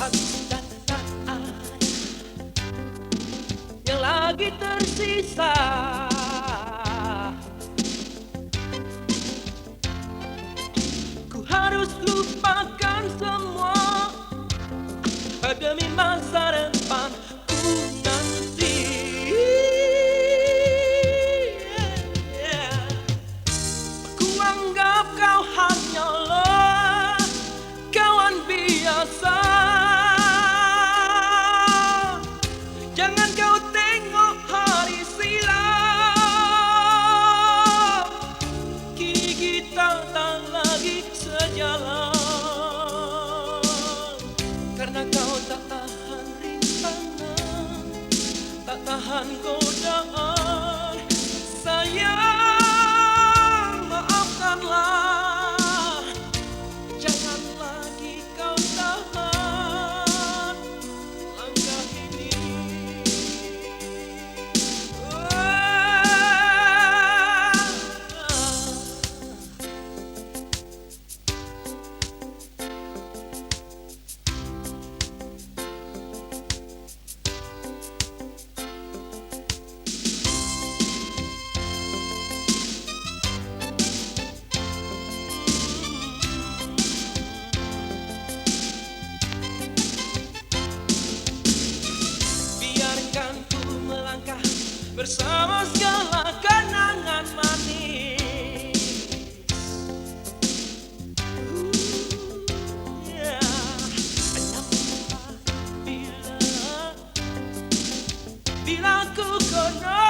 penderitaan yang lagi tersisa. Ku harus lupakan semua demi masa depanku nanti. Ku anggap kau hanyalah kawan biasa. Jangan kau tengok hari silam, kini kita tak lagi sejalan. Karena kau tak tahan rintangan, tak tahan godaan. Sayang, maafkanlah, jangan lagi kau tahan langkah ini. Bersama segala kenangan manis, namun bila ku konon